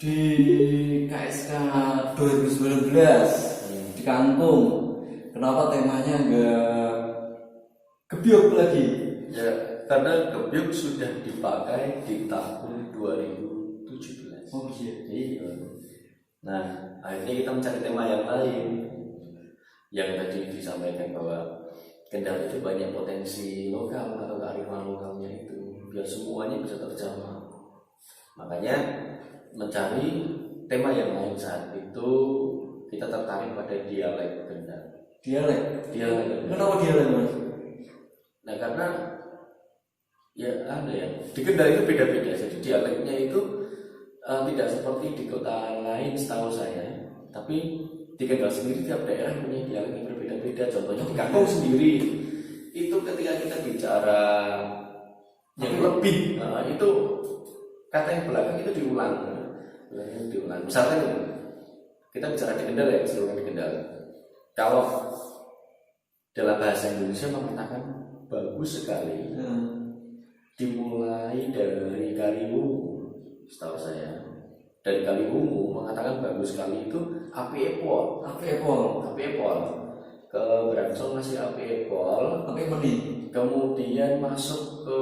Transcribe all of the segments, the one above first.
di KSK 2019 di Kangkung. Kenapa temanya enggak gebyuk lagi? Ya, karena gebyuk sudah dipakai di tahun 2017. Oh iya. Iya. Nah, akhirnya kita mencari tema yang lain. Yang tadi disampaikan bahwa Kendal itu banyak potensi lokal atau kearifan lokalnya itu, biar semuanya bisa terjamah. Makanya mencari tema yang lain saat itu kita tertarik pada dialek Kendal. Dialek. Kenapa dialek, Mas? Nah, karena ya ada ya di Kendal itu beda-beda. Jadi dialeknya itu tidak seperti di kota lain setahu saya, tapi di Kendal sendiri tiap daerah punya dialek yang berbeda-beda. Contohnya di Kangkung sendiri itu ketika kita bicara yang lebih, itu kata yang belakang itu diulang. Misalkan kita bicara di Kendal ya, seluruh di Kendal. Kalau dalam bahasa Indonesia mengatakan bagus sekali, dimulai dari Kaliwungu, setahu saya. Dari Kaliwungu mengatakan bagus sekali itu api epol. Ke Bransong masih api epol, Api meni. kemudian masuk ke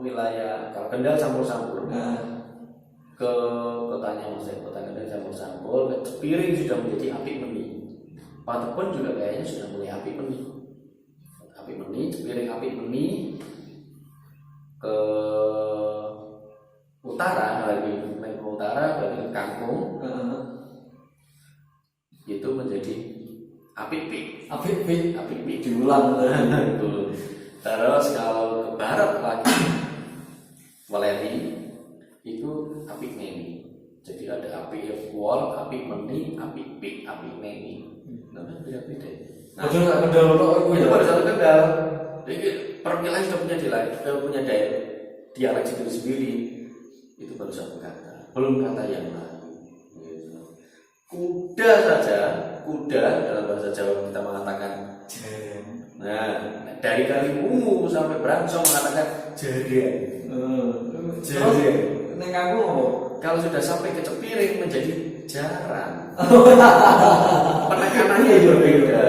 wilayah kalau Kendal campur-campur. Ke kotanya maksudnya kota Kendal campur-campur, ke Cepiring sudah menjadi api meni. Patepon juga kayaknya sudah mulai api meni. Cepiring api meni. Ke utara lagi, ke utara berarti ke Kangkung. Itu menjadi api pi diulang. Terus kalau ke barat lagi Weleri itu api meni. Jadi ada api epol, api meni, api pi, api meni. Namanya beda-beda. Nah, itu pada satu Kendal. Jadi per wilayah sudah punya dialek sendiri. Itu baru satu kata, belum kata yang lain. Kuda dalam bahasa Jawa kita mengatakan jaren. Nah, dari Kaliwungu sampai Bransong mengatakan jaren. Jaren. Neng aku kalau sudah sampai ke Cepiring menjadi jarang. Penekanannya berbeda.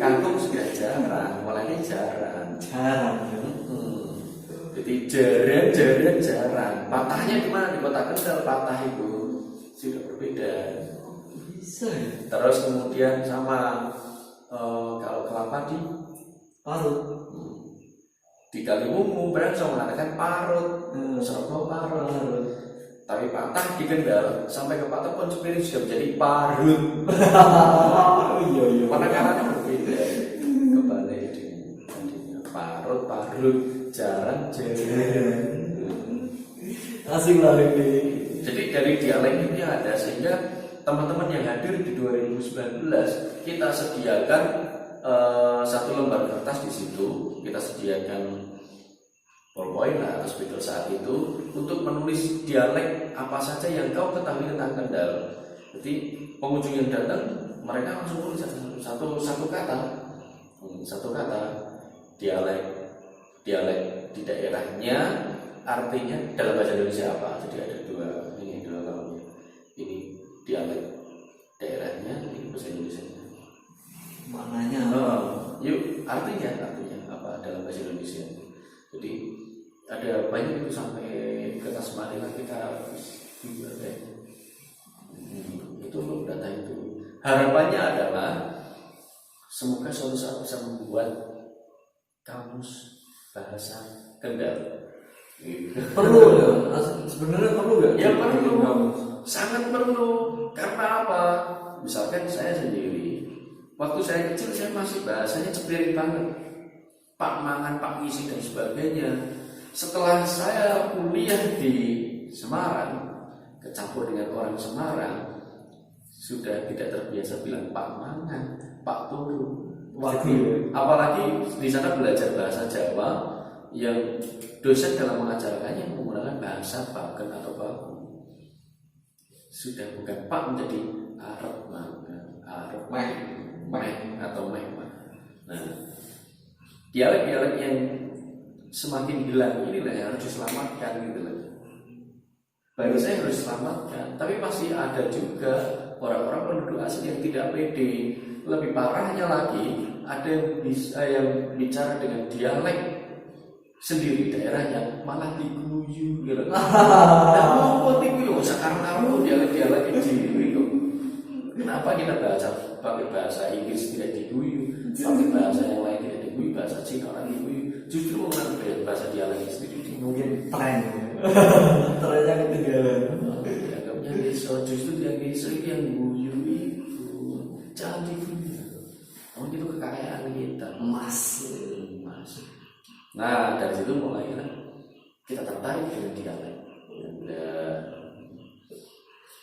Kangkung sudah jarang, mulai jarang. Jadi jaren jarang. Patahnya di mana? Di kota Kendal patah itu sudah berbeda. Bisa ya? Terus kemudian sama kalau kelapa di Parut. Di Kaliwungu Bransong mengatakan parut, Serbo parut. Tapi patah di Kendal sampai ke Patepon Cepiring sudah menjadi parut. Iya. Penekanannya berbeda. Kebalik parut, jarang. Asik lah ini. Jadi dari dialek ini ada sehingga teman-teman yang hadir di 2019 kita sediakan satu lembar kertas di situ, kita sediakan ballpoint atau spidol saat itu untuk menulis dialek apa saja yang kau ketahui tentang Kendal. Jadi pengunjung yang datang mereka langsung tulis satu kata dialek di daerahnya, artinya dalam bahasa Indonesia apa. Jadi ada dua kalau ini dialek daerahnya, ini bahasa Indonesia. Maknanya yuk artinya apa dalam bahasa Indonesia. Jadi ada banyak itu sampai ke Tasmania kita juga itu loh data itu. Harapannya adalah semoga suatu saat bisa membuat kamus bahasa Kendal. perlu ya? Sebenarnya perlu nggak? Ya perlu, sangat perlu. Karena apa? Misalkan saya sendiri, waktu saya kecil saya masih bahasanya Cepiring banget, Pak Mangan, Pak Ngisi dan sebagainya. Setelah saya kuliah di Semarang, kecampur dengan orang Semarang, sudah tidak terbiasa bilang Pak Mangan, Pak Turu. Apalagi di sana belajar bahasa Jawa yang dosen dalam mengajarkannya menggunakan bahasa Baken atau Baku. Sudah bukan Pak menjadi Arab Meh atau Meh. Nah, dialek-dialek yang semakin hilang inilah yang harus diselamatkan gitu loh. bagi saya harus selamatkan. Tapi masih ada juga orang-orang penduduk asing yang tidak pede. Lebih parahnya lagi, ada yang bisa yang bicara dengan dialek sendiri daerahnya malah diguyu gitu. Nah, mau diguyu sekarang kamu dialek-dialek itu. Kenapa kita pakai bahasa Inggris tidak diguyu, pakai bahasa yang lain tidak diguyu, bahasa Cina orang diguyu, justru orang bahasa dialek sendiri mungkin tren trennya ketinggalan. dianggapnya besok, justru yang besok itu yang guyu itu jangan diguyu. Oh itu kekayaan kita Emas. Nah dari situ mulai kita tertarik dengan dialek.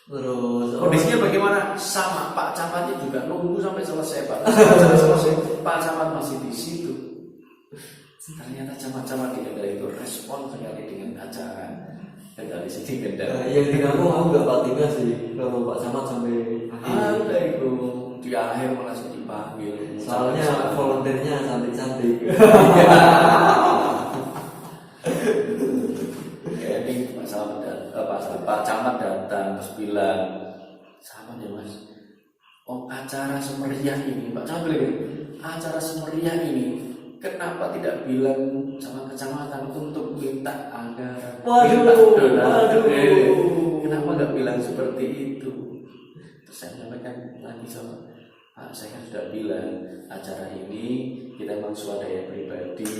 Terus Kondisinya bagaimana? Sama Pak Camatnya juga nunggu sampai selesai Pak. Sampai selesai Pak Camat masih di situ. Ternyata camat-camat di Kendal itu respon sekali dengan acara Kendal di sini Kendal. yang di kampung aku nggak patina sih kalau Pak Camat sampai akhir. Udah itu di akhir malah dipanggil. Soalnya volunteernya cantik-cantik. Jadi Pak Camat datang terus bilang, sama ya Mas, acara semeriah ini, Pak Camat bilang, acara semeriah ini, kenapa tidak bilang sama kecamatan untuk minta anggaran, minta donasi? Kenapa nggak bilang seperti itu? Terus saya sampaikan lagi sama Pak, saya kan sudah bilang acara ini kita memang swadaya pribadi,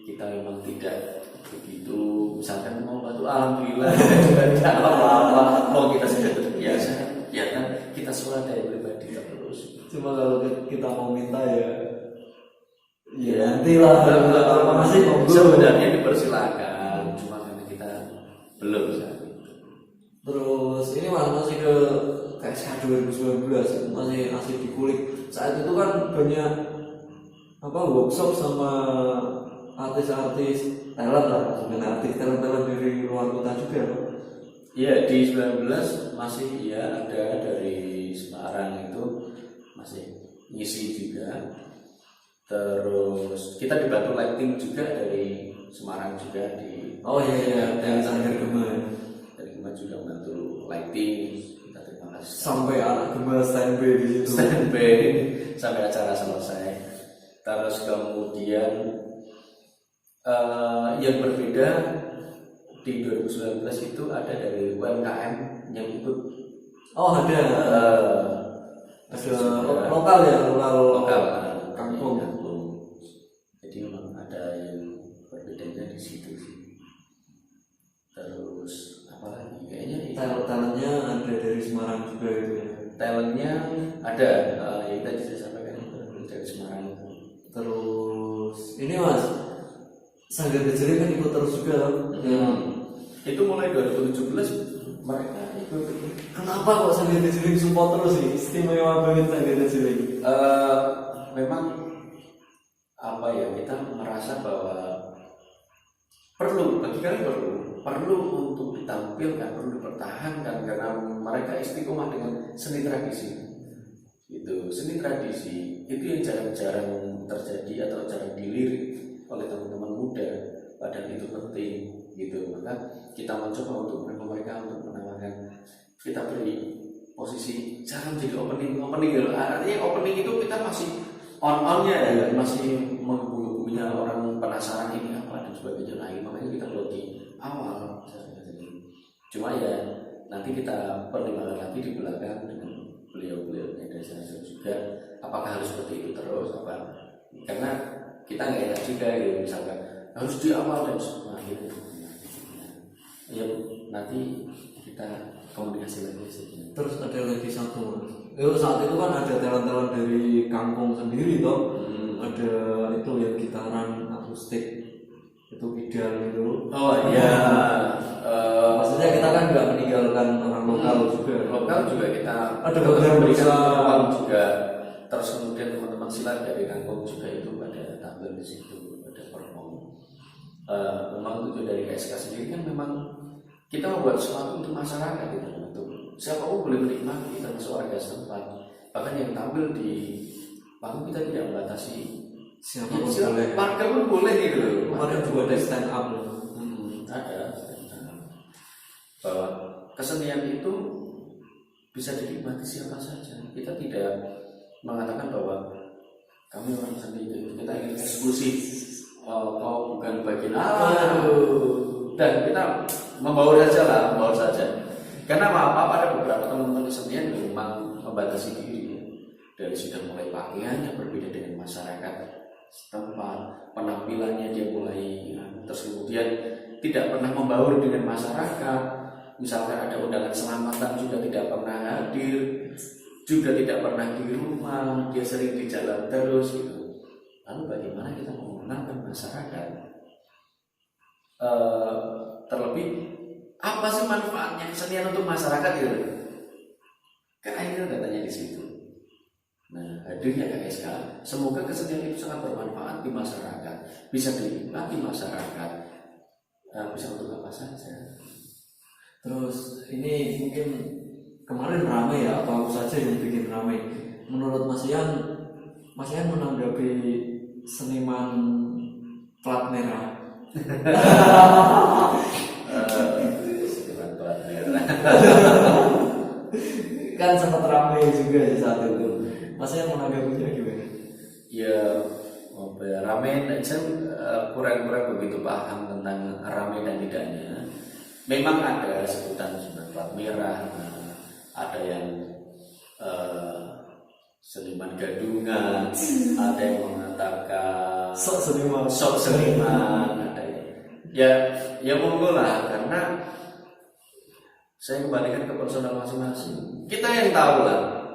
kita memang tidak begitu misalkan mau bantu alhamdulillah tidak apa-apa, mau kita sudah terbiasa ya kan, kita swadaya pribadi terus. Cuma kalau kita mau minta ya nanti lah masih sebenarnya dipersilakan, cuma karena kita belum saat itu. Terus ini masih ke KSK 2019 masih dikulik. Saat itu kan banyak workshop sama artis-artis talent lah, sebenarnya artis talent dari luar kota juga ya. Iya di 19 masih ya ada dari Semarang itu masih ngisi juga. Terus kita dibantu lighting juga dari Semarang juga di. Oh iya dari Sanggar Gema. Dari Gema juga membantu lighting. Kita terima kasih. Sampai anak Gema standby di situ. Standby sampai acara selesai. Terus kemudian yang berbeda di 2019 itu ada dari UMKM yang ikut. Oh ada lokal kampung. Jadi memang ada yang berbedanya di situ sih. Terus apa lagi kayaknya talentnya ada dari Semarang juga itu ya. Talentnya ada yang tadi saya sampaikan dari Semarang itu. Terus ini Mas, Sanggar Gejreng kan ikut terus juga Itu mulai 2017 mereka ikut. Kenapa kok Sanggar Gejreng support terus sih? Istimewa banget Sanggar Gejreng. Memang kita merasa bahwa bagi kami perlu untuk ditampilkan, perlu dipertahankan karena mereka istiqomah dengan seni tradisi. Itu seni tradisi itu yang jarang-jarang terjadi atau jarang dilirik oleh teman-teman muda, padahal itu penting gitu. Maka kita mencoba untuk mereka untuk menawarkan, kita beri posisi jangan jadi opening artinya opening itu kita masih on-onnya ya, masih menghubungi orang penasaran ini apa dan sebagainya. Nah, makanya kita buat di awal. Cuma ya nanti kita pertimbangkan lagi di belakang dengan beliau-beliau yang dari sana juga, apakah harus seperti itu terus apa? Karena kita nggak enak juga gitu, misalkan harus di awal dan akhir. Ya nanti kita komunikasi lagi saja. Terus ada lagi satu Mas. Saat itu kan ada talent-talent dari kampung sendiri toh. Ada itu yang gitaran akustik itu ideal itu. Oh iya. Maksudnya kita kan nggak meninggalkan orang lokal juga. Lokal juga kita ada beberapa berikan bisa ruang juga. Terus kemudian teman-teman silat dari kampung juga itu pada tampil di situ, pada perform. Memang itu dari KSK sendiri kan memang kita membuat sesuatu untuk masyarakat gitu, untuk siapapun boleh menikmati termasuk warga setempat. Bahkan yang tampil di panggung kita tidak membatasi siapa pun boleh. warga pun boleh gitu. Kemarin juga ada stand up ada bahwa kesenian itu bisa dinikmati siapa saja. Kita tidak mengatakan bahwa kami orang seni, kita ingin eksklusif, kau bukan bagian dan kita membaur saja. Karena apa ada beberapa teman-teman kesenian yang memang membatasi diri, dari sudah mulai pakaiannya berbeda dengan masyarakat setempat, penampilannya dia mulai terus kemudian tidak pernah membaur dengan masyarakat. Misalkan ada undangan selamatan juga tidak pernah hadir, juga tidak pernah di rumah, dia sering di jalan terus gitu. Lalu bagaimana kita mengenalkan masyarakat? Terlebih apa sih manfaatnya kesenian untuk masyarakat gitu? Kan akhirnya datanya di situ. Nah, hadirnya KSK, semoga kesenian itu sangat bermanfaat di masyarakat, bisa dinikmati masyarakat, bisa untuk apa saja. Terus ini mungkin kemarin ramai ya, apa saja yang bikin ramai? Menurut Mas Ian menanggapi seniman plat merah. Seniman plat merah. Kan sempat ramai juga di saat itu. Mas Ian menanggapinya gimana? Ya, ramai, saya kurang begitu paham tentang ramai dan tidaknya. Memang ada sebutan plat merah, ada yang seniman gadungan, ada yang mengatakan Sok seniman, ada ya monggo lah, karena saya kembalikan ke personal masing-masing. Kita yang tahu lah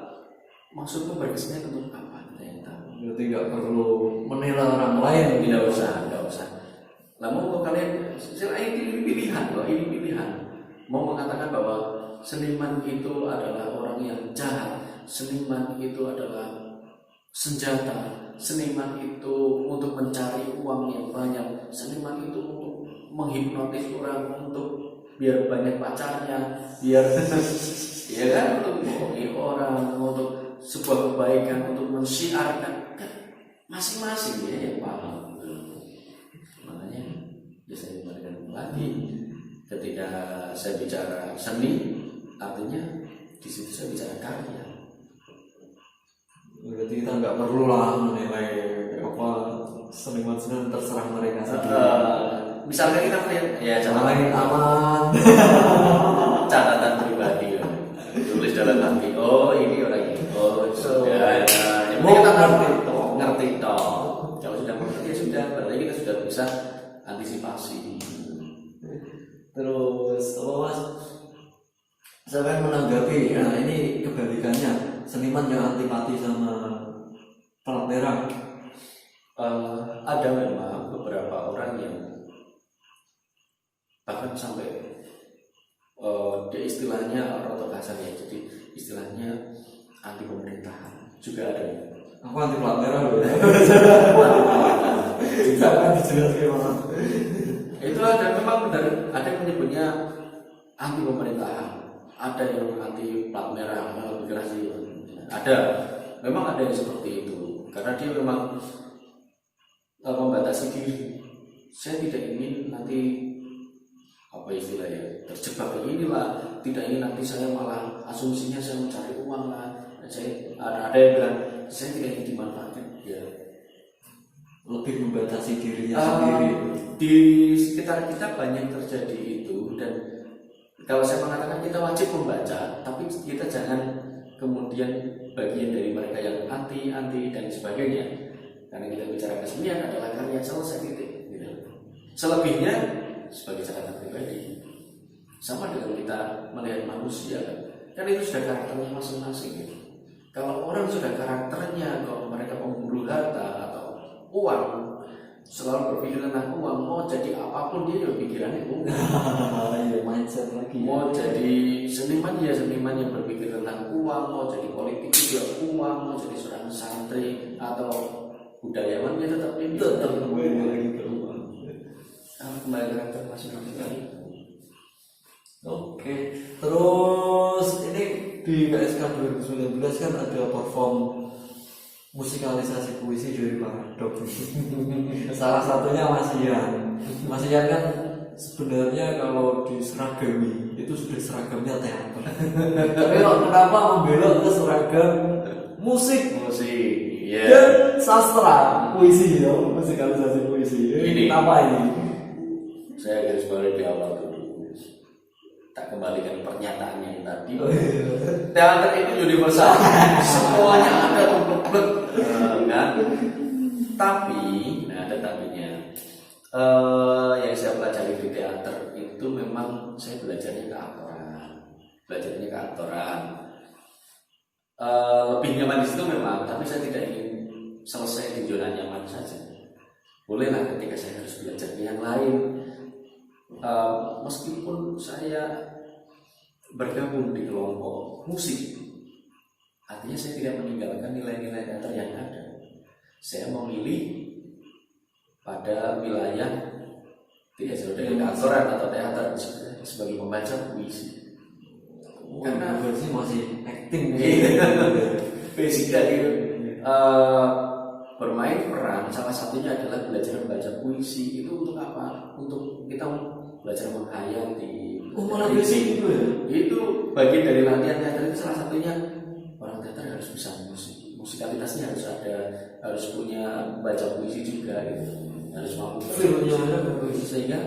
maksudmu berkesenian untuk apa, kita yang tahu. Berarti nggak perlu menilai orang lain. Tidak usah. Namun kalau kalian, ini pilihan loh, ini pilihan. Mau mengatakan bahwa seniman itu adalah orang yang jahat, seniman itu adalah senjata, seniman itu untuk mencari uang yang banyak, seniman itu untuk menghipnotis orang, untuk biar banyak pacarnya, biar ya kan, untuk membohongi orang, untuk sebuah kebaikan, untuk mensiarkan, kan masing-masing ya yang paham. Makanya ya saya kembalikan lagi, ketika saya bicara seni, artinya di situ saya bicara karya. Berarti kita nggak perlu lah menilai apa seniman terserah mereka sendiri. Misalnya kita melihat ya Lain aman. catatan pribadi ya. Tulis dalam hati, oh ini orang ini, oh sudah ya. Yang penting kita ngerti toh. Kalau sudah mengerti ya sudah, berarti kita sudah bisa antisipasi. Terus apa Mas? Saya pengen menanggapi, nah ini kebalikannya, seniman yang antipati sama plat merah. Ada memang beberapa orang yang bahkan sampai dia istilahnya rotok kasar ya, jadi istilahnya anti pemerintahan juga ada. Aku anti plat merah loh. Jangan dijelaskan gimana. Itu ada memang benar, ada yang menyebutnya anti pemerintahan, ada yang anti plat merah, migrasi. Ada, memang ada yang seperti itu, karena dia memang membatasi diri. Saya tidak ingin nanti apa istilahnya terjebak beginilah, tidak ingin nanti saya malah asumsinya saya mencari uang lah. Saya ada yang bilang saya tidak ingin dimanfaatkan. Ya, lebih membatasi dirinya sendiri. Di sekitar kita banyak terjadi itu, dan kalau saya mengatakan kita wajib membaca, tapi kita jangan kemudian bagian dari mereka yang anti dan sebagainya. Karena kita bicara kesenian adalah karya selesai titik. Gitu. Selebihnya sebagai catatan pribadi, sama dengan kita melihat manusia kan itu sudah karakternya masing-masing. Gitu. Kalau orang sudah karakternya, kalau mereka pemburu harta atau uang, selalu berpikir tentang uang, mau jadi apapun dia juga pikirannya uang. Ya, mindset lagi. Mau jadi seniman ya seniman yang berpikir tentang uang, mau jadi politikus ya uang, mau jadi seorang santri atau budayawan ya tetap kembali lagi ke uang. Kembali karakter masing-masing. Oke, terus ini di KSK 2019 kan ada perform musikalisasi puisi dari Paradok. Salah satunya Mas Ian. Mas Ian kan sebenarnya kalau diseragami itu sudah seragamnya teater. Tapi kok kenapa membelok ke seragam musik Iya. dan sastra, puisi ya, musikalisasi puisi. Ini. Apa ini? Saya garis bawahi di awal dulu. Tak kembalikan pernyataannya yang tadi. Teater itu universal. Semuanya ada komplek kan. Tapi, nah ada tapinya. Yang saya pelajari di teater itu memang saya belajarnya ke aktoran. Lebih nyaman di situ memang, tapi saya tidak ingin selesai di zona nyaman saja. Bolehlah ketika saya harus belajar yang lain. Meskipun saya bergabung di kelompok musik, artinya saya tidak meninggalkan nilai-nilai teater yang ada. Saya memilih pada wilayah tidak jauh dari aktoran atau teater sebagai pembaca puisi. Karena versi masih acting basic dari bermain peran, salah satunya adalah belajar membaca puisi. Itu untuk apa? Untuk kita belajar menghayati. Malah basic itu ya? Itu bagian dari latihan teater. Itu salah satunya orang teater harus bisa musikalitasnya harus ada, harus punya baca puisi juga gitu. Harus mampu filmnya ada puisi sehingga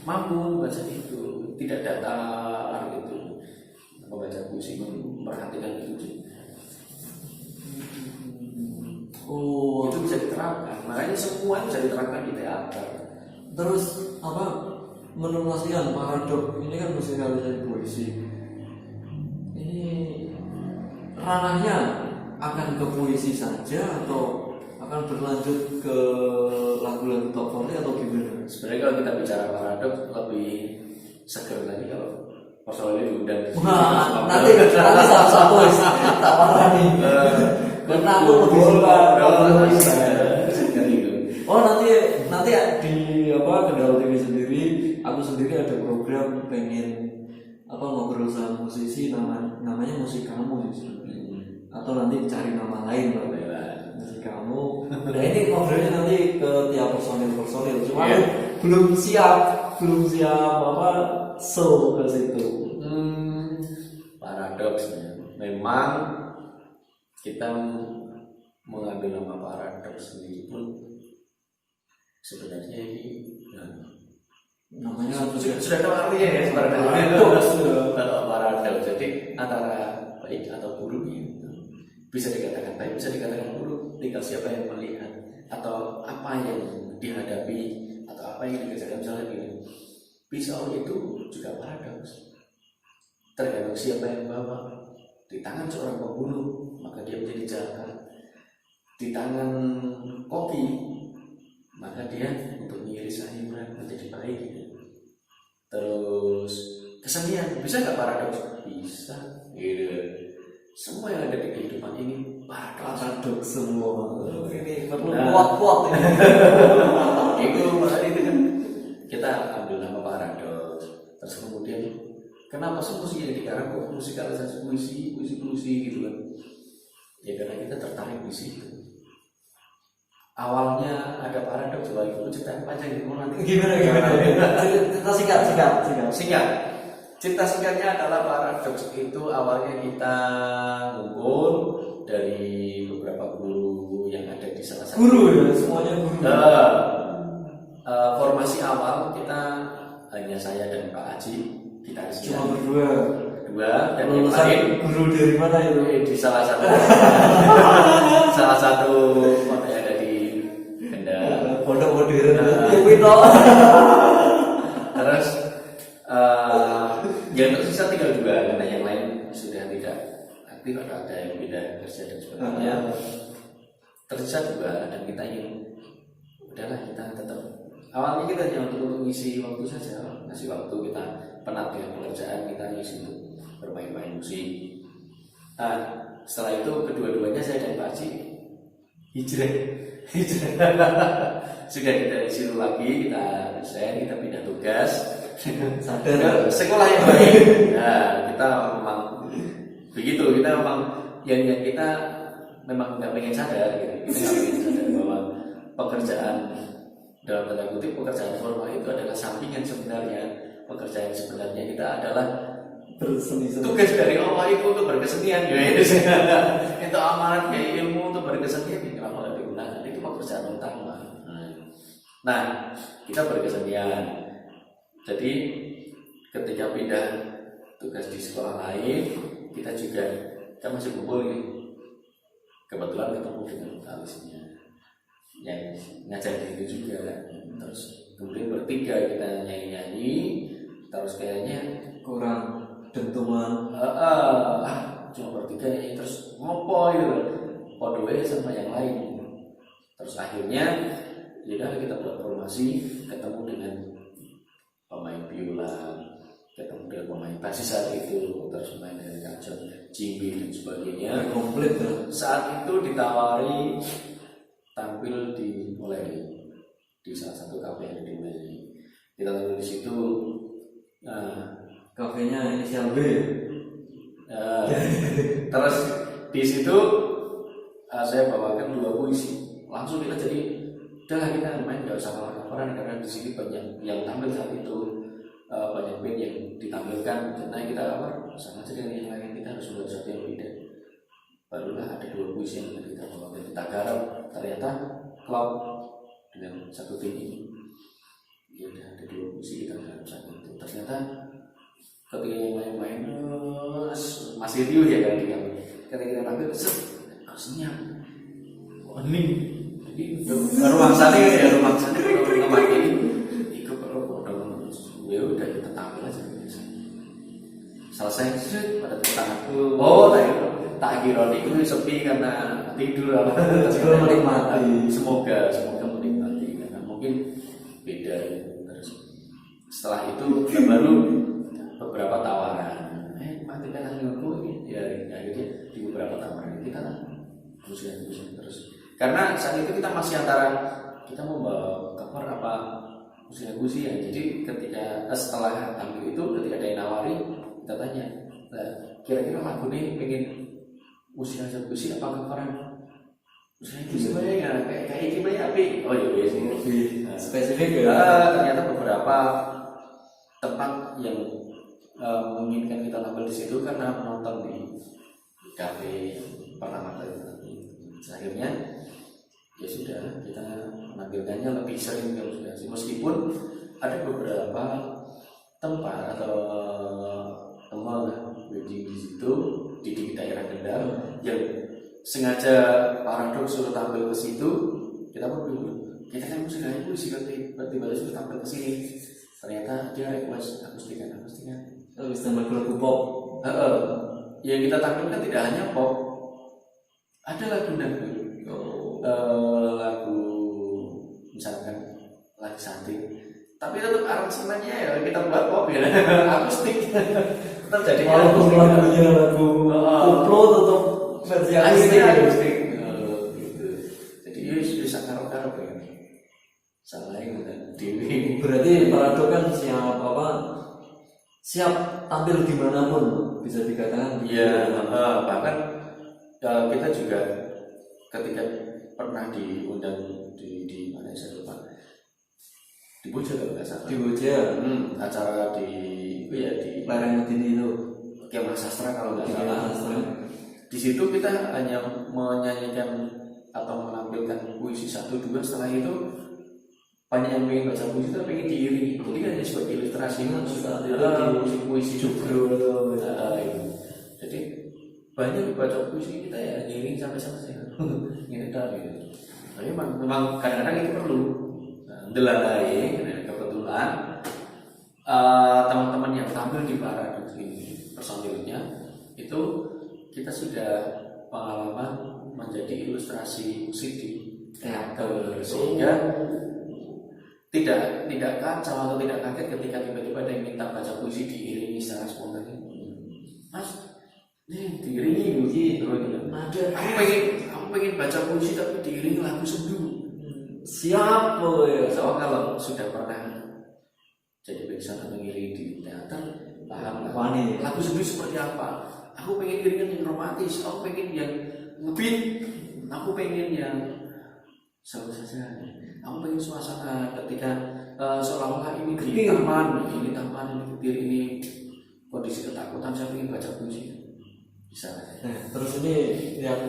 mampu membaca itu, tidak datar gitu. Membaca puisi memperhatikan itu juga. Itu bisa diterapkan. Makanya semua bisa diterapkan di teater. Terus apa? Menurut Mas Ian, paradok ini kan musikalisasi puisi. Ini ranahnya akan ke puisi saja atau akan berlanjut ke lagu-lagu top 40 atau gimana? Sebenarnya kalau kita bicara paradok lebih seger lagi kalau personalnya diundang. Wah, nanti salah satu tak parah nih. Karena aku lebih suka. Oh nanti di Kendal TV sendiri, aku sendiri ada program pengen ngobrol sama musisi namanya musik kamu atau nanti cari nama lain lah musik kamu. Nah ini ngobrolnya nanti ke tiap personil cuma belum siap show ke situ. Paradoksnya memang kita mengambil nama paradoks sendiri pun sebenarnya ini namanya sudah tahu artinya ya paradoks. Paradoks jadi antara baik atau buruknya bisa dikatakan baik, bisa dikatakan buruk, tinggal siapa yang melihat atau apa yang dihadapi atau apa yang dikerjakan. Misalnya gini, pisau itu juga paradoks, tergantung siapa yang bawa. Di tangan seorang pembunuh maka dia menjadi jahat, di tangan koki maka dia untuk mengiris sayuran menjadi baik. Terus kesenian bisa nggak paradoks? Bisa gitu. Semua yang ada di kehidupan ini paradoks semua. Ini perlu kuat-kuat ini. Itu kan kita ambil nama paradoks. Terus kemudian kenapa sih musik yang digarap kok musikalisasi puisi gitu kan? Ya karena kita tertarik di situ. Awalnya ada paradoks, coba itu cerita panjang gitu nanti. Gimana? Kita singkat. Cerita singkatnya adalah paradoks itu awalnya kita ngumpul dari beberapa guru yang ada di salah satu. Guru ya, semuanya guru. Formasi awal kita hanya saya dan Pak Aji, kita cuma berdua dan yang lulusan lain guru dari mana itu? di salah satu kota yang ada di Kendal. Pondok modern. Terus yang tersisa tinggal juga karena yang lain sudah tidak aktif atau ada yang pindah kerja dan sebagainya. Tersisa juga dan kita ingin udahlah kita tetap awalnya kita hanya untuk mengisi waktu saja, ngasih waktu kita penat dengan pekerjaan, kita ngisi untuk bermain-main musik. Nah, setelah itu kedua-duanya saya dan Pak Haji hijrah. Sudah kita disuruh lagi, kita resign, kita pindah tugas. Sadar sekolah yang baik. Nah, kita memang begitu, kita memang yang kita memang nggak pengen sadar gitu. Kita nggak pengen sadar bahwa pekerjaan dalam tanda kutip pekerjaan formal itu adalah sampingan sebenarnya. Pekerjaan sebenarnya kita adalah berseni-seni. Tugas dari Allah itu untuk berkesenian, guys. Itu amanat kayak ilmu untuk berkesenian, kenapa nggak digunakan? Itu pekerjaan utama. Nah, kita berkesenian. Jadi ketika pindah tugas di sekolah lain, kita juga kan masih kumpul nih. Kebetulan ketemu dengan alisnya yang ngajar di situ juga. Terus kemudian bertiga kita nyanyi-nyanyi, terus kayaknya Kurang dentuman. cuma bertiga nyanyi terus ngopo gitu, podoe sama yang lain. Terus akhirnya yaudah kita buat formasi, ketemu dengan pemain biola, ketemu dengan pemain basis saat itu, terus pemain dari kacang, cimbi dan sebagainya. Komplit kan. Saat itu ditawari tampil di di salah satu kafe yang ada di Mulai. Kita tampil di situ. Kafenya inisial B. Terus di situ saya bawakan 2 puisi. Langsung kita jadi udahlah kita main nggak usah cover-coveran karena di sini banyak yang tampil saat itu, banyak band yang ditampilkan. Karena kita sama saja dengan yang lain, kita harus buat sesuatu yang beda. Barulah ada 2 puisi yang kita bawakan, kita garap. Ternyata klub dengan satu tim ini, ya udah ada 2 puisi kita garap saat itu. Ternyata ketika yang main-main masih riuh ya kan ketika kita tampil kok senyap hening jadi ruang sana kalau mati ikut perlu ya udah kita tampil aja selesai pada tanganku tak kira itu sepi karena tidur apa menikmati. semoga menikmati karena mungkin beda terus setelah itu baru beberapa tawaran, matikan laguku ya akhirnya di beberapa tawaran kita musik terus. Karena saat itu kita masih antara kita mau bawa cover apa musik sih ya. Jadi ketika setelah tampil itu ketika ada yang nawari kita tanya, kira-kira lagu ini pengen musik apa coveran? Musik sebenarnya kayak gimana api? Oh iya sih. Spesifik ya. Ternyata beberapa tempat yang menginginkan kita tampil di situ karena menonton di kafe pertama kali. Akhirnya ya sudah kita menampilkannya lebih sering meskipun ada beberapa tempat atau teman wedding di situ di daerah Kendal yang sengaja Paradox suruh tampil ke situ. Kita pun bingung, kita kan musik puisi tiba-tiba suruh tampil ke sini. Ternyata dia request akustikan. Habis tampil lagu pop. Yang kita tampilkan tidak hanya pop, ada lagu lagu misalkan lagu santai, tapi tetap aransemennya ya kita buat pop ya, akustik. Tetap jadi lagunya lagu koplo tetap versi akustik. Gitu. Jadi bisa karo-karo ya. Salah dengan Dewi. Berarti Parado kan siap tampil dimanapun bisa dikatakan. Iya, bahkan kita juga ketika pernah diundang di mana saya lupa, di Boja kalau nggak salah. Di Boja. Acara di Lereng Medini itu. Kemah Sastra kalau nggak salah. Di situ kita hanya menyanyikan atau menampilkan puisi 1-2, setelah itu banyak yang pengen baca puisi tapi pengen diiringi. Jadi kan sebagai ilustrasi saat itu di puisi juga. Jadi banyak baca puisi kita ya ngiring sampai selesai. Ini tadi. Tapi memang kadang-kadang itu perlu. Delay kebetulan teman-teman yang tampil di Paradox ini personilnya itu kita sudah pengalaman menjadi ilustrasi musik di teater sehingga tidak kacau atau tidak kaget ketika tiba-tiba ada yang minta baca puisi diiringi secara spontan. Mas, diiringi gitu. Aku pengen baca puisi tapi diiringi lagu sendu. Siap loh ya. So kalau sudah pernah jadi barisan atau ngiringi di teater, paham Wani. Lagu sendu seperti apa? Aku pengen iringan yang romantis, aku pengen yang ngebeat, aku pengen yang sama saja. Aku pengen suasana ketika seolah-olah ini di taman, ini ketir, ini kondisi ketakutan saya ingin baca puisi, bisa aja. Nah, terus ini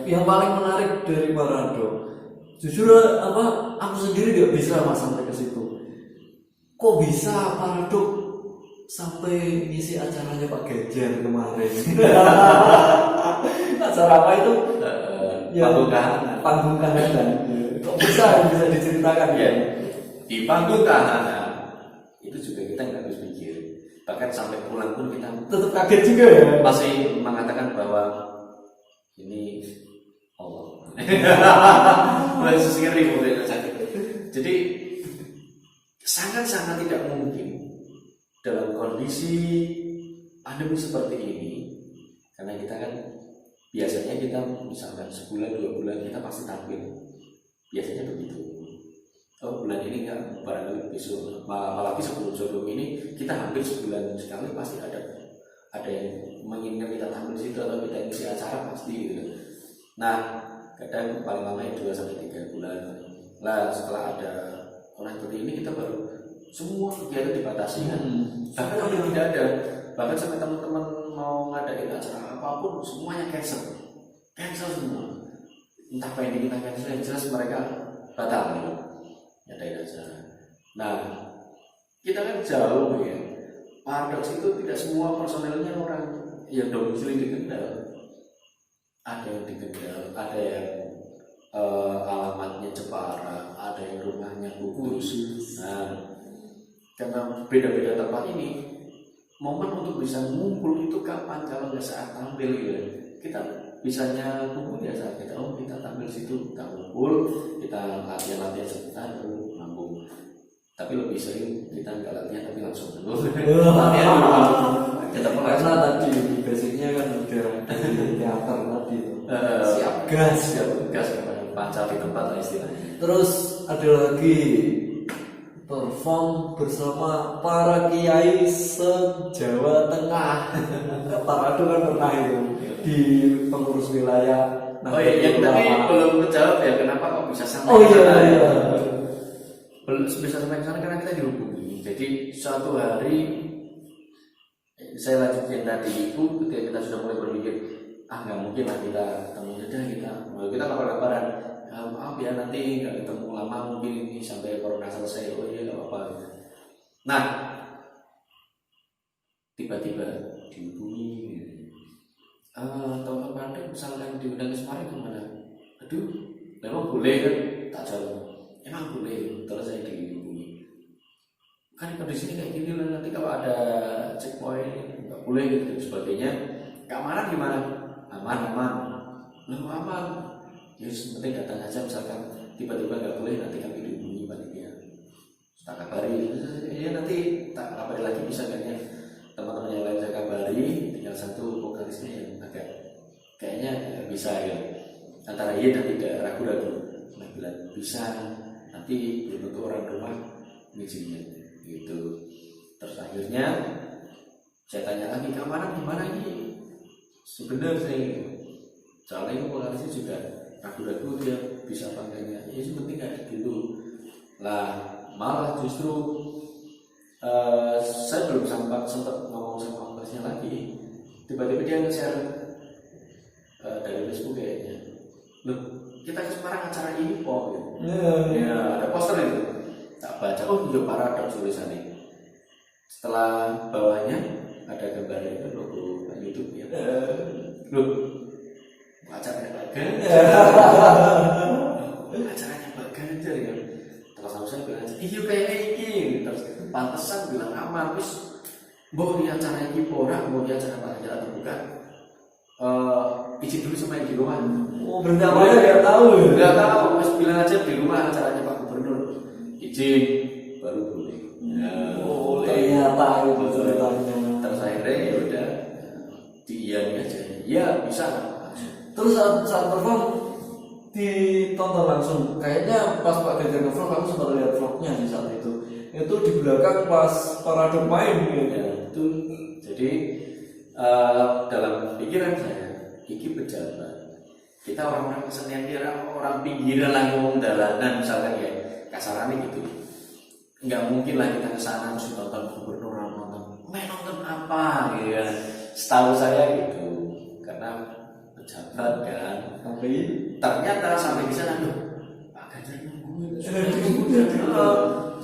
yang paling menarik dari Parado, jujur aku sendiri nggak bisa mas sampai ke situ. Kok bisa Parado sampai ngisi acaranya Pak Ganjar kemarin? Acara apa itu? Panggung kahanan. Kok bisa diceritakan ya? Di panggung kahanan itu juga kita nggak habis pikir, bahkan sampai pulang pun kita tetap kaget juga ya. Masih mengatakan bahwa ini Allah. Masih ngeri mungkin. Jadi sangat-sangat tidak mungkin dalam kondisi pandemi seperti ini, karena kita kan biasanya kita misalkan sebulan 2 bulan kita pasti tampil, biasanya begitu. Oh bulan ini enggak, barangkali besok, apalagi sebelum ini kita hampir sebulan sekali pasti ada yang menginginkan kita tampil situ atau kita ngisi acara pasti gitu. Nah kadang paling lama 2-3 bulan. Lah setelah ada orang seperti ini kita baru semua kegiatan dibatasi kan. Bahkan kalau tidak ada, bahkan sampai teman-teman mau ngadain acara apapun semuanya cancel semua. Entah pending entah cancel, yang jelas mereka batal gitu. Ngadain acara. Nah kita kan jauh ya. Paradoks itu tidak semua personelnya orang yang domisili di Kendal. Ada yang di Kendal, ada yang alamatnya Jepara, ada yang rumahnya Kudus. Nah, karena beda-beda tempat ini, momen untuk bisa ngumpul itu kapan kalau nggak saat tampil gitu. Kita bisanya kumpul ya saat kita tampil situ, kita kumpul, kita latihan sebentar baru manggung. Tapi lebih sering kita nggak latihan tapi langsung dulu. Latihan dulu. Karena tadi basicnya kan udah di teater tadi. Siap gas pancal di tempat lah istilahnya. Terus ada lagi perform bersama para kiai se-Jawa Tengah. Parado kan pernah itu di pengurus wilayah. Oh iya, yang tadi belum terjawab ya kenapa kok bisa sampai iya. Belum bisa sampai ke sana karena kita dihubungi. Jadi suatu hari saya lanjutkan tadi itu ketika kita sudah mulai berpikir nggak mungkin lah kita ketemu saja kita kabar-kabaran maaf ya nanti nggak ketemu lama mungkin ini sampai corona selesai. Oh iya nggak apa-apa. Nah tiba-tiba dihubungi teman-teman Parado misalkan diundang ke Semarang gimana? Aduh memang boleh kan? Tak jawab emang boleh. Terus saya dihubungi kan kondisinya kayak gini lah, nanti kalau ada checkpoint nggak boleh gitu dan sebagainya. Keamanan gimana? Aman ya penting datang aja, misalkan tiba-tiba nggak boleh nanti kami dihubungi panitia tak kabari ya nanti tak kabari lagi bisa kayaknya teman-teman yang lain saya kabari, tinggal satu vokalisnya yang agak kayaknya bisa ya antara iya dan tidak ragu-ragu. Nah bilang bisa nanti belum tentu orang rumah izinnya gitu. Terus akhirnya saya tanya lagi keamanan gimana ini sebenarnya soalnya ini vokalisnya juga ragu-ragu dia bisa apa enggaknya ya penting kayak gitu lah. Malah justru saya belum sempat ngomong sama vokalisnya lagi, tiba-tiba dia nge-share dari Facebook kayaknya, loh kita ke Semarang acara ini kok gitu. Ya ada poster itu tak baca, oh iya Parado tulisannya. Setelah bawahnya ada gambar itu logo YouTube ya. Loh acaranya Pak Ganjar. Acaranya Pak Ganjar ya. Terus saya bilang iya kayak ini. Terus pantesan bilang aman. Terus mbok ini acara ini ora, mbok ini acara Pak Ganjar atau bukan? Izin dulu sama yang di rumah. Oh berarti awalnya nggak tahu ya? Nggak tahu, mas bilang aja di rumah acaranya Pak Gubernur. Izin baru boleh. Oh ternyata itu ceritanya. Terus akhirnya ya udah diiyain aja. Ya bisa. Terus saat perform ditonton langsung. Kayaknya pas Pak Ganjar nge-vlog aku sempat lihat vlognya di saat itu. Itu di belakang pas Parado main gitu. Ya, itu jadi dalam pikiran saya, iki pejabat. Kita orang-orang kesenian kira orang pinggiran lah ngomong dalanan misalkan ya kasarannya gitu. Nggak mungkin lah kita kesana terus nonton gubernur nonton. main nonton apa gitu kan. Setahu saya gitu, karena pejabat kan. Tapi Ternyata sampai di sana loh, Pak Ganjar nungguin,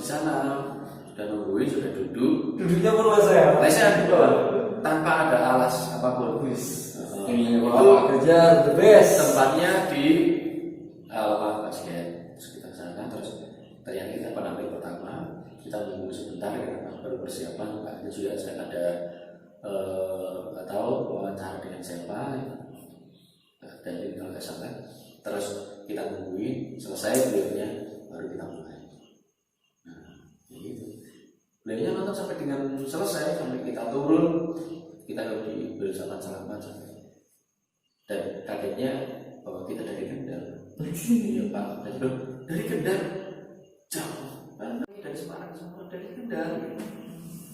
di sana sudah nungguin, sudah duduknya pun saya. lesehan di bawah tanpa ada alas apapun. Ini Pak Ganjar the best. Tempatnya di Alma Basket sekitar sana. Terus ternyata kita penampil pertama, kita menunggu sebentar karena baru persiapan. Pak Ganjar juga sedang ada atau wawancara dengan siapa dan kalau nggak salah. Terus kita nungguin selesai beliaunya, baru kita mulai. Nah, gitu. Beliaunya nonton sampai dengan selesai, sampai kita turun, kita diberi salaman sampai. Dan kagetnya bahwa kita dari Kendal. Iya Pak, dari Kendal jauh. Dari Semarang semua dari Kendal.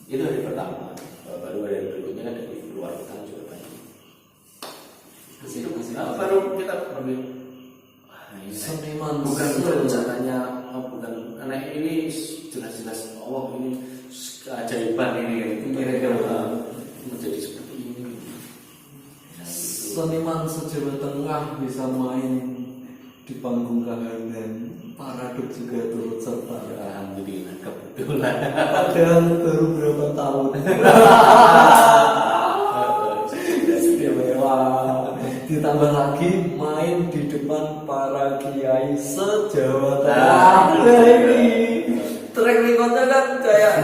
Itu hari pertama. Baru hari berikutnya kan dari luar kota juga banyak. Baru kita berpikir Seniman bukan rencananya, bukan anak ini jelas-jelas ini keajaiban ini kira-kira menjadi seperti ini. Seniman se-Jawa Tengah bisa main di panggung kahanan, Paradok juga turut serta. Alhamdulillah kebetulan. Padahal baru berapa tahun. Ditambah lagi main di depan para kiai se-Jawa Tengah. Ini track recordnya kan kayak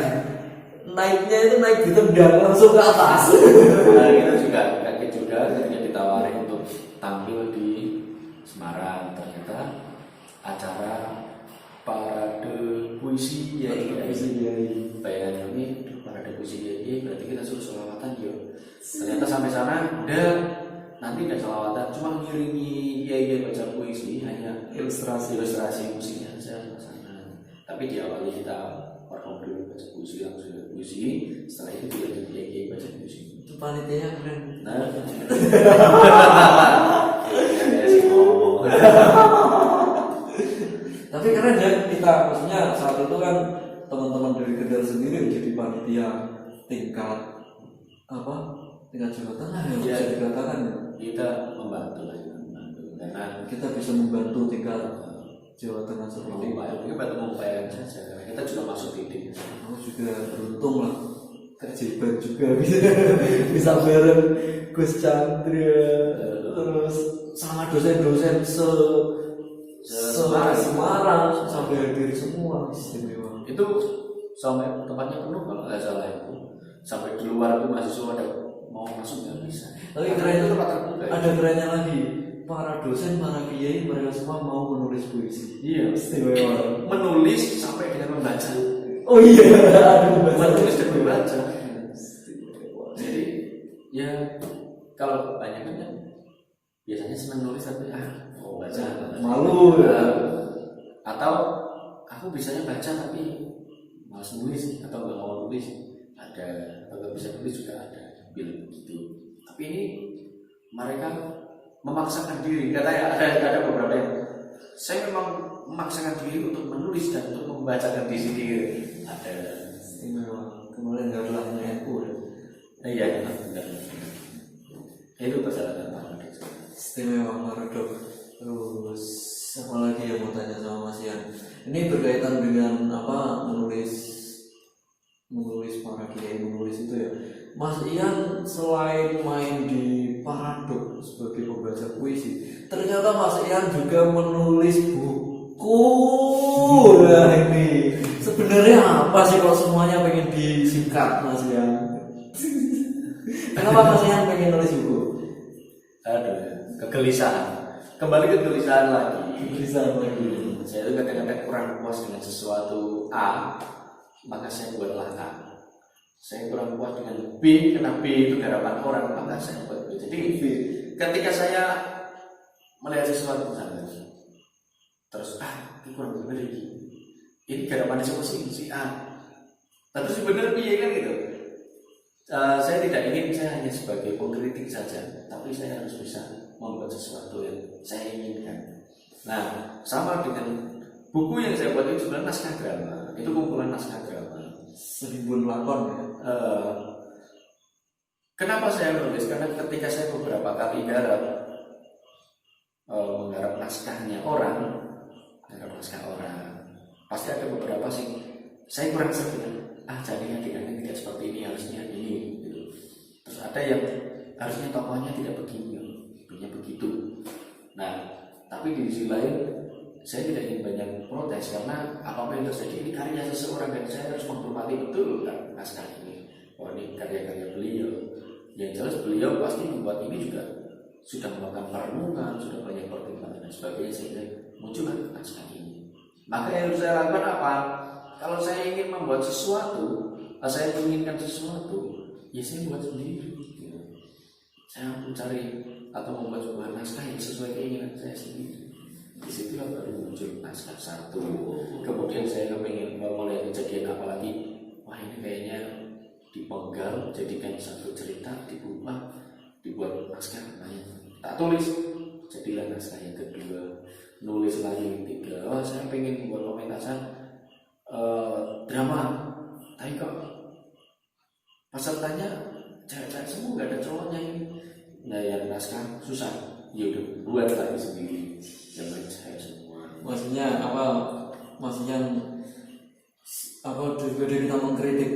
naiknya itu naik ditendang langsung ke atas. Nah itu juga kaget juga ketika ditawarin untuk tampil di Semarang. Ternyata acara parade puisi ya, bayangan ini parade puisi ya, berarti kita suruh sholawatan ya. Ternyata sampai sana nanti nggak sholawatan, cuma ngiringi kiai baca puisi, hanya ilustrasi musiknya saja sana. Tapi di awalnya kita perform dulu baca puisi, langsung puisi, setelah itu dilanjut kiai baca puisi. Itu panitia keren. Nah, ya sih ngomong. Tapi keren ya kita, maksudnya saat itu kan teman-teman dari Kendal sendiri menjadi panitia tingkat tingkat Jawa Tengah ya, bisa dikatakan ya. Kita membantu karena kita bisa membantu tingkat Jawa Tengah seperti itu. Kita bantu mengupayakan saja karena kita juga masuk di tim. Aku juga beruntung lah, keajaiban juga bisa bareng Gus Chandra, terus sama dosen-dosen Semarang sampai hadir semua, istimewa. Itu sampai tempatnya penuh kalau nggak salah itu, sampai di luar itu mahasiswa ada mau masuk nggak bisa. Tapi keren itu tempat terbuka. Ada kerennya lagi, para dosen, para kiai mereka semua mau menulis puisi. Iya, istimewa. Menulis sampai dengan membaca. Oh iya, menulis dan membaca. Jadi ya kalau banyak kan biasanya senang nulis tapi mau baca malu ya. Atau aku bisanya baca tapi malas nulis atau nggak mau nulis, ada. Atau nggak bisa nulis juga ada bilang begitu. Tapi ini mereka memaksakan diri. Katanya ada beberapa yang saya memang memaksakan diri untuk menulis dan untuk membacakan diri sendiri. Ada istimewa. Kemarin harusnya NU ya. Iya, benar. Itu persyaratan Paradok. Istimewa Paradok. Terus apa lagi yang mau tanya sama Mas Ian? Ini berkaitan dengan menulis para kiai, menulis itu ya. Mas Ian selain main di Paradok sebagai pembaca puisi, ternyata Mas Ian juga menulis buku. Nah ini sebenarnya apa sih kalau semuanya pengen disingkat, Mas Ian? Kenapa Mas Ian pengen nulis buku? Aduh, kegelisahan. Kembali ke kegelisahan lagi. Saya itu kadang-kadang kurang puas dengan sesuatu A, maka saya buatlah A. Saya kurang puas dengan B, karena B itu garapan orang, maka saya buat B. Jadi ketika saya melihat sesuatu misalnya, terus ini kurang benar ini garapan si A. Terus benar B kan gitu. Saya tidak ingin saya hanya sebagai pengkritik saja, tapi saya harus bisa membuat sesuatu yang saya inginkan. Nah, sama dengan buku yang saya buat itu sebenarnya naskah drama. Itu kumpulan naskah drama. 1000 lakon ya. Kenapa saya nulis? Karena ketika saya beberapa kali menggarap naskah orang, pasti ada beberapa sih saya kurang sesuai. Jadi adegannya tidak seperti ini, harusnya ini gitu. Terus ada yang harusnya tokohnya tidak begini, punya begitu. Nah, tapi di sisi lain saya tidak ingin banyak protes karena apapun yang terjadi ini karya seseorang dan saya harus menghormati betul kan naskah ini. Ini karya-karya beliau. Yang jelas beliau pasti membuat ini juga sudah melakukan perenungan, sudah banyak pertimbangan dan sebagainya sehingga muncullah naskah ini. Maka yang harus saya lakukan apa? Kalau saya ingin membuat sesuatu, saya menginginkan sesuatu, ya saya buat sendiri. Gitu. Saya mencari atau membuat sebuah naskah yang sesuai keinginan saya sendiri. Disitulah baru muncul naskah satu. Kemudian saya kepingin mulai kejadian apa lagi? Wah ini kayaknya dipenggal, jadikan satu cerita, dibuat naskah lain. Tak tulis, jadilah naskah yang kedua. Nulis lagi yang ketiga. Oh saya pengen buat pementasan drama, tapi kok pesertanya cewek-cewek semua, gak ada cowoknya ini. Nah yang naskah susah, ya udah buat lagi sendiri, jangan saya semua. Maksudnya juga kita mengkritik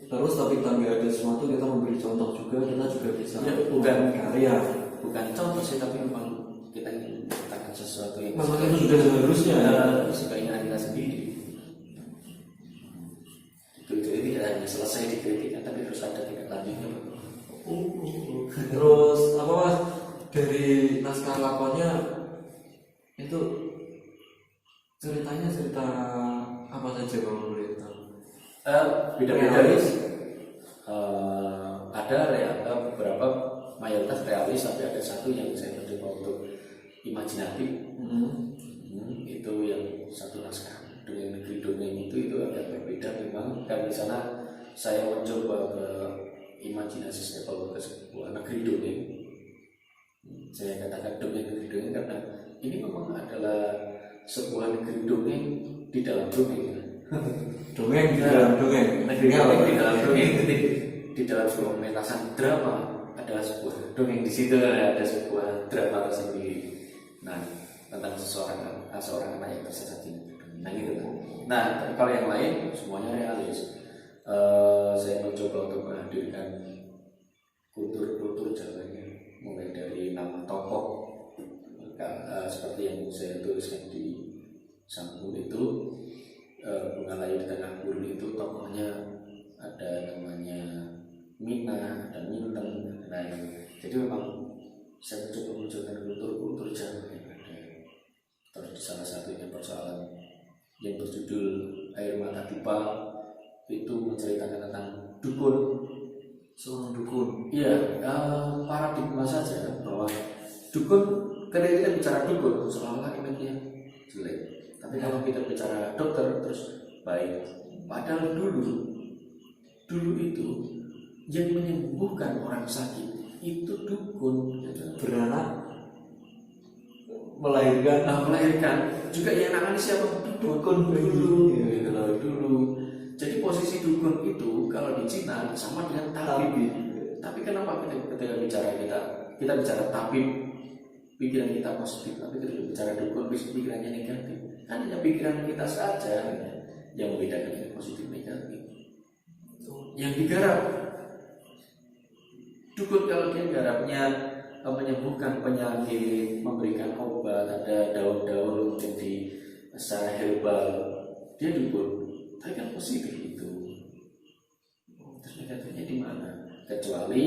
terus tapi kita nggak ada sesuatu, kita memberi contoh juga, kita juga bisa ya, bukan karya, bukan contoh sih, tapi memang kita menciptakan sesuatu yang memang itu sudah seharusnya keinginan kita sendiri. Itu tidak hanya selesai dikritikkan, tapi terus ada tindak lanjutnya. Terus apa mas, dari naskah lakonnya itu ceritanya cerita apa saja kalau boleh tahu? Beda-beda. Ada beberapa mayoritas realis, tapi ada satu yang saya mencoba untuk imajinatif. Itu yang satu naskah dengan negeri dongeng itu agak berbeda memang, karena di sana saya mencoba ke imajinasi saya bawa ke sebuah negeri dongeng. Saya katakan negeri dongeng karena ini memang adalah sebuah negeri dongeng di dalam dongeng. Dongeng di dalam dongeng, negeri dongeng di dalam dongeng. Di dalam sebuah pementasan drama adalah sebuah dongeng, di situ ada sebuah drama tersendiri. Nah, tentang seorang anak yang tersesat di negeri dongeng. Nah gitu kan. Nah, kalau yang lain semuanya realis. Saya mencoba untuk menghadirkan kultur Jawanya, mulai dari nama tokoh seperti yang saya tuliskan di sampul itu, Bunga Layu di Tengah Gurun itu tokohnya ada namanya Mina dan Minten. Nah, jadi memang saya mencoba menunjukkan kultur Jawa yang ada. Terus di salah satunya persoalan yang berjudul Air Mata Dipa itu menceritakan tentang dukun, seorang dukun. Iya, paradigma saja bahwa dukun, ketika kita bicara dukun seolah-olah image-nya jelek. Tapi kalau kita bicara dokter terus baik. Padahal dulu itu yang menyembuhkan orang sakit itu dukun, beranak melahirkan juga yang namanya siapa? Dukun dulu. Jadi posisi dukun itu kalau di Cina sama dengan tabib. Tapi kenapa ketika kita bicara tabib, pikiran kita positif, tapi ketika bicara dukun pikirannya negatif. Hanya pikiran kita saja yang membedakan ini positif negatif. Yang digarap dukun, kalau dia garapnya menyembuhkan penyakit, memberikan obat, ada daun-daun mungkin secara herbal, dia dukun. Tapi kan positif itu. Terus negatifnya di mana? Kecuali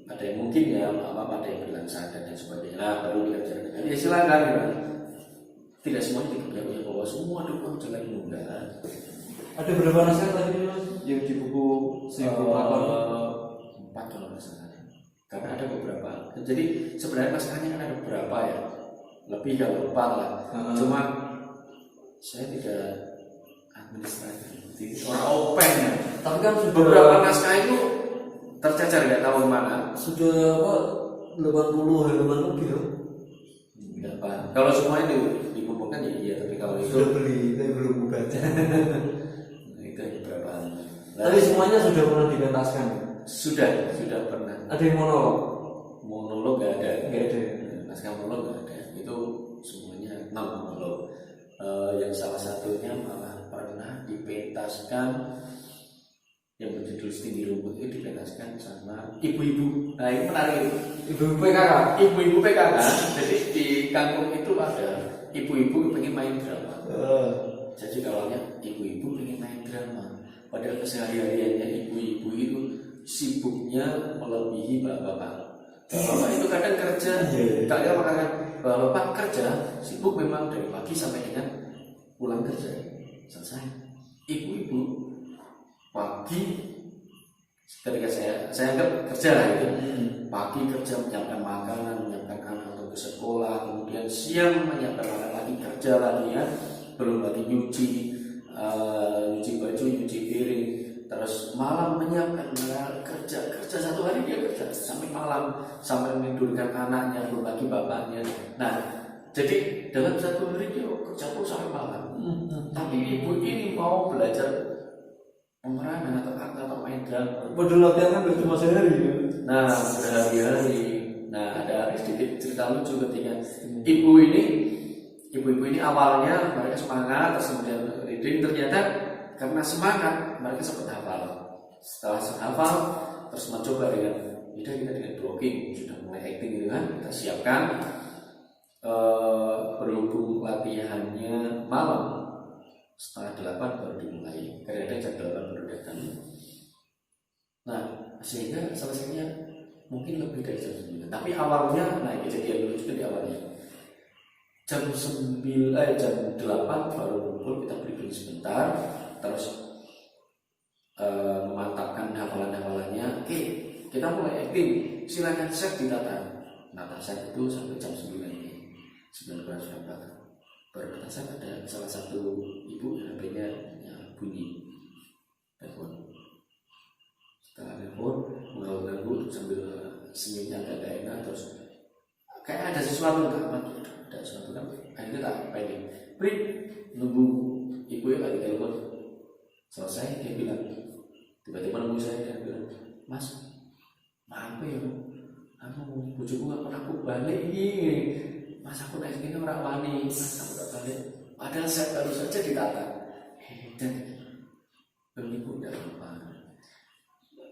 ada yang mungkin ya, ada yang bilang sadar dan sebagainya. Nah, baru kita bicara negatif. Ya silakan. Ya. Tidak semuanya diketahui bahwa semua dukun jelek, enggak. Ada berapa naskah tadi mas yang di buku 1008? 4 kalau nggak salah. Karena ada beberapa. Jadi sebenarnya naskahnya kan ada beberapa ya, lebih kalau 4 lah. Cuma saya tidak administratif, orang open ya. Tapi kan beberapa naskah itu tercecer nggak tahu mana. Sudah apa? 80 halaman lebih ya? Enggak paham. Kalau semuanya dikumpulkan ya iya, tapi kalau itu sudah beli, tapi belum baca. Itu berapa halaman. Tapi semuanya sudah pernah dipentaskan. sudah pernah. Ada yang Monolog nggak ada. nggak ada. Naskah monolog nggak ada. Itu semuanya non monolog. Yang salah satunya malah pernah dipentaskan yang berjudul Setinggi Rumput itu dipentaskan sama ibu-ibu. Nah ini menarik. Ibu PKK. Ibu-ibu PKK. Jadi di kampung itu ada ibu-ibu pengen main drama. Jadi awalnya ibu-ibu pengen main drama. Padahal kesehariannya ibu-ibu itu sibuknya melebihi bapak-bapak. Bapak itu kadang kerja, kadang makanan bapak kerja sibuk memang dari pagi sampai dengan pulang kerja selesai. Ibu-ibu pagi ketika saya anggap kerja lah itu, pagi kerja menyiapkan makanan, menyiapkan anak untuk ke sekolah, kemudian siang menyiapkan anak lagi kerja lagi ya, belum lagi nyuci baju, nyuci piring, terus malam menyiapkan kerja satu hari dia kerja sampai malam, sampai menidurkan anaknya, belum lagi bapaknya. Nah, jadi dalam satu hari dia kerja terus sampai malam. Tapi ibu ini mau belajar pemeranan atau main drama. Padahal latihan kan cuma sehari ya. Nah, berhari-hari. Nah, ada sedikit cerita lucu ketika ibu-ibu ini awalnya mereka semangat, terus kemudian reading, ternyata karena semangat mereka sempat hafal. Setelah hafal, terus mencoba dengan blocking, sudah mulai acting gitu kan, kita siapkan. Berhubung latihannya malam, setengah 8 baru dimulai. Kadang-kadang jam 8 baru datang. Nah, sehingga selesainya mungkin lebih dari jam 9. Tapi awalnya, nah kejadian lucu di awalnya. Jam 8 baru kumpul, kita briefing sebentar, terus memantapkan hafalan-hafalannya. Oke, kita mulai acting. Silakan set ditata. Nata set itu sampai jam 9 ini. 9 kurang sudah belakang. Baru kita set ada salah satu ibu HP-nya bunyi telepon. Setelah telepon mengganggu sambil senyumnya agak enak, terus kayak ada sesuatu ada sesuatu kan akhirnya tak pending break, nunggu ibu yang lagi telepon selesai. Dia bilang, tiba-tiba nunggu saya, dia bilang, mas maaf ya aku bujuku gak pernah aku balik ini, mas aku naik sini orang wani, mas aku gak balik, padahal saya baru saja ditata. Dan ibu udah lupa,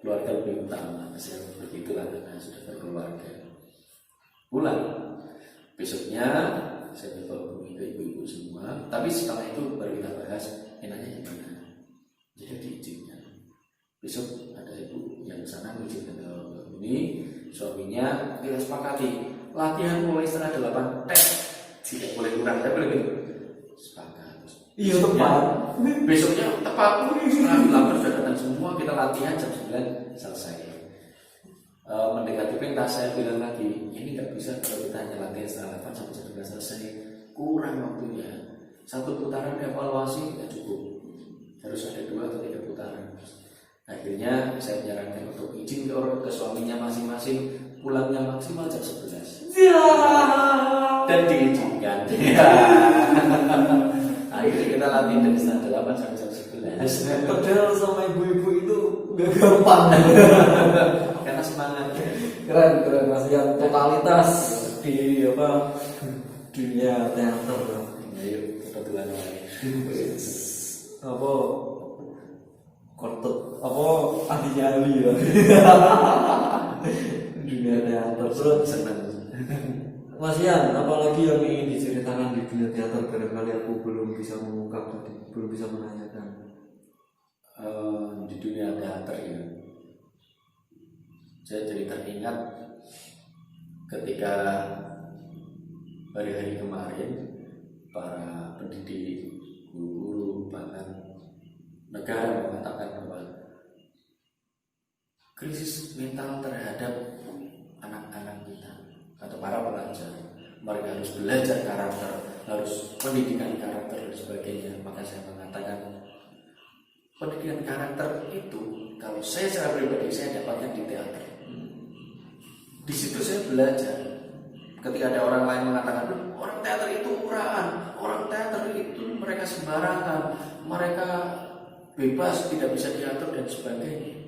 keluarga lebih utama. Saya begitulah karena sudah berkeluarga. Pulang besoknya saya coba hubungi ke ibu-ibu semua, tapi setelah itu baru kita bahas enaknya gimana. Jadi diizinkan. Besok ada ibu yang sana mengizinkan ini suaminya, kita sepakati latihan mulai setengah 8 tes, tidak boleh kurang, tidak boleh lebih. Sepakat. Iya tepat. Besoknya tepat setengah 8 sudah datang semua, kita latihan jam 9 selesai. Mendekati pentas saya bilang lagi, ini nggak bisa kalau kita hanya latihan setengah 8 sampai jam 9 selesai, kurang waktunya. Satu putaran evaluasi nggak cukup, harus ada 2 atau 3 putaran. Akhirnya saya menyarankan untuk izin ke suaminya masing-masing, pulangnya maksimal jam 11. Dan diizinkan. Akhirnya kita latihan dari setengah 8 sampai jam 11. Padahal sama ibu-ibu itu gak gampang. Karena semangat. Keren Mas yang totalitas di dunia teater. Ayo kebetulan apa kortet ahlinya ahli ya. Dunia teater terus senang. Mas Yan, apalagi yang ingin diceritakan di dunia teater, barangkali aku belum bisa mengungkap tadi, belum bisa menanyakan. Di dunia teater ya, saya jadi teringat ketika hari-hari kemarin para pendidik, guru, bahkan negara mengatakan bahwa krisis mental terhadap anak-anak kita atau para pelajar, mereka harus belajar karakter, harus pendidikan karakter dan sebagainya. Maka saya mengatakan pendidikan karakter itu kalau saya secara pribadi saya dapatkan di teater. Di situ saya belajar. Ketika ada orang lain mengatakan orang teater itu murahan, orang teater itu mereka sembarangan, mereka bebas tidak bisa diatur dan sebagainya.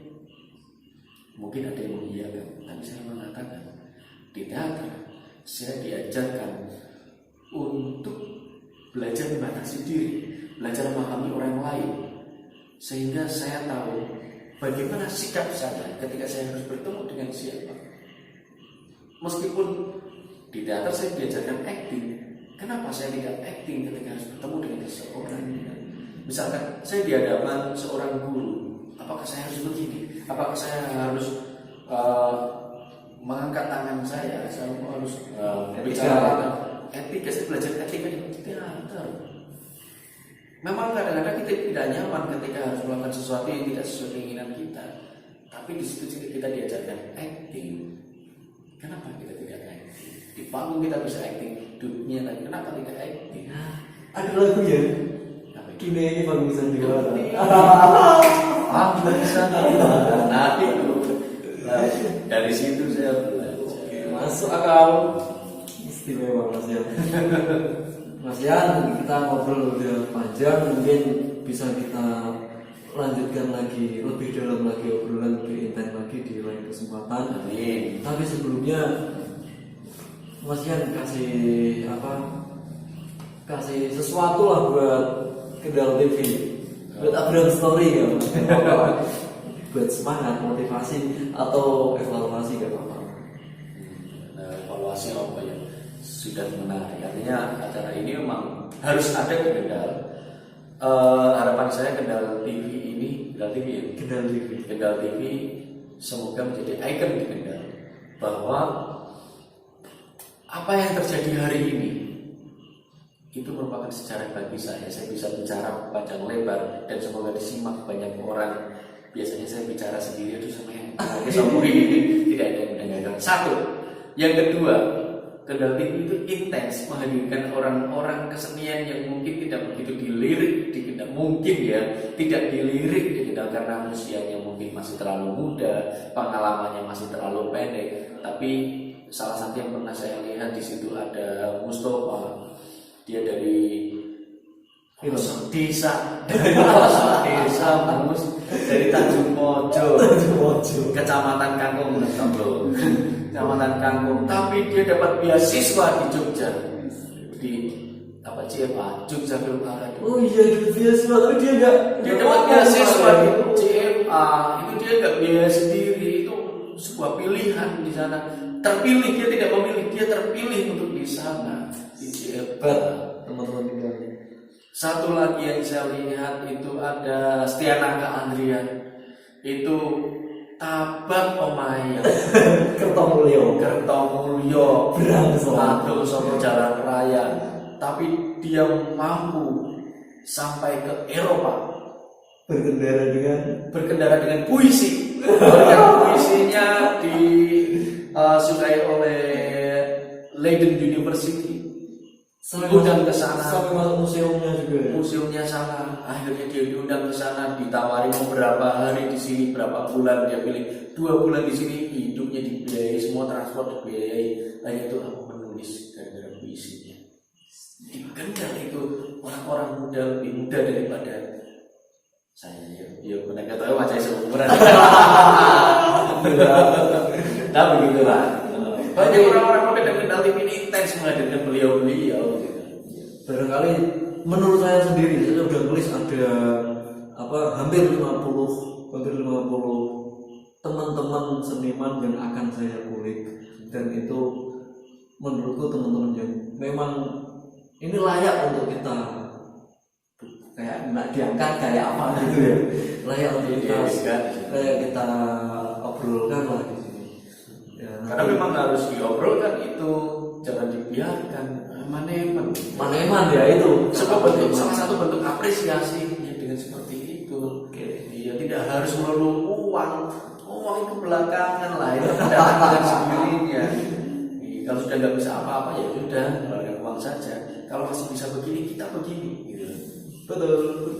Mungkin ada yang mengiyakan, tapi saya mengatakan tidak. Saya diajarkan untuk belajar membatasi diri, belajar memahami orang lain, sehingga saya tahu bagaimana sikap saya ketika saya harus bertemu dengan siapa. Meskipun di teater saya diajarkan acting, kenapa saya tidak acting ketika harus bertemu dengan seseorang? Misalkan saya di hadapan seorang guru, apakah saya harus begini? Apakah saya harus mengangkat tangan saya harus bicara etika? Saya belajar etika di teater. Memang kadang-kadang kita tidak nyaman ketika harus melakukan sesuatu yang tidak sesuai keinginan kita, tapi di situ kita diajarkan acting. Kenapa kita tidak acting? Di panggung kita bisa acting, dunia lagi kenapa tidak acting? Ada lagu ya? Kini ini bagusan di mana? Bisa. Nah itu. Dari situ saya belajar. Masuk akal. Istimewa Mas Yan. Mas Yan, kita ngobrol udah panjang, mungkin bisa kita lanjutkan lagi lebih dalam lagi, obrolan lebih intens lagi di lain kesempatan. Amin. Tapi sebelumnya Mas Yan kasih sesuatu lah buat Kendal TV, buat upload story ya, buat semangat, motivasi atau evaluasi gak apa-apa. Nah, evaluasi apa ya? Sudah menarik. Artinya acara ini memang harus ada di Kendal. Harapan saya Kendal TV ini, Kendal TV semoga menjadi ikon di Kendal, bahwa apa yang terjadi hari ini itu merupakan sejarah bagi saya. Saya bisa bicara panjang lebar dan semoga disimak banyak orang. Biasanya saya bicara sendiri itu sama yang ini tidak ada yang mendengarkan. Satu, yang kedua, Kendal TV itu intens menghadirkan orang-orang kesenian yang mungkin tidak begitu dilirik di Kendal, tidak dilirik di Kendal karena usianya mungkin masih terlalu muda, pengalamannya masih terlalu pendek. Tapi salah satu yang pernah saya lihat di situ ada Mustafa. Dia dari desa, dari Tanjung Mojo, Kecamatan Kangkung, Kecamatan Kangkung. Tapi dia dapat beasiswa di Jogja, di CFA, Jogja Film Academy. Oh iya, dapat beasiswa, tapi dia dapat beasiswa di CFA. Itu dia nggak biaya sendiri, itu sebuah pilihan di sana. Terpilih, dia tidak memilih, dia terpilih untuk di sana. Hebat teman-teman tinggal. Satu lagi yang saya lihat itu ada Stianaka Andrian, itu tabak omaya Kertomulyo Brangsel Solo Jalan Raya, tapi dia mampu sampai ke Eropa berkendara dengan puisi. Puisinya disukai oleh Leiden University. Diundang ke sana, sampai masuk museumnya juga. Museumnya sana, akhirnya dia diundang ke sana, ditawari mau berapa hari di sini, berapa bulan. Dia pilih 2 bulan di sini, hidupnya dibiayai, semua transport dibiayai. Hanya itu aku menulis gara-gara puisinya. Di Kendal itu orang-orang muda lebih muda daripada saya. Ya benar kata wajah seumuran. Nah begitulah. Banyak orang-orang muda dan Kendal TV ini intens menghadirkan beliau-beliau. Barangkali menurut saya sendiri, saya udah tulis ada hampir 50 teman-teman seniman yang akan saya kulik, dan itu menurutku teman-teman yang memang ini layak untuk kita kayak nggak diangkat kayak apa gitu ya, layak untuk kita obrolkan lah di sini. Ya, karena memang harus diobrolkan itu, jangan dibiarkan maneman ya itu. Salah satu bentuk apresiasi dengan seperti itu. Dia tidak harus melulu uang itu belakangan lah, itu datang dengan sendirinya. Kalau sudah nggak bisa apa-apa ya sudah, keluarkan uang saja. Kalau masih bisa begini, kita begini. Gitu. Betul.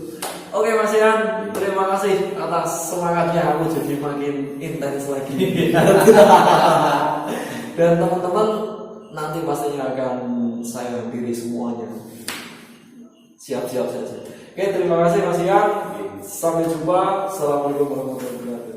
Oke Mas Yan, terima kasih atas semangatnya, aku jadi makin intens lagi. Dan teman-teman nanti pastinya akan saya hampiri semuanya. Siap-siap saja. Oke, terima kasih Mas Yan. Sampai jumpa. Assalamualaikum warahmatullahi wabarakatuh.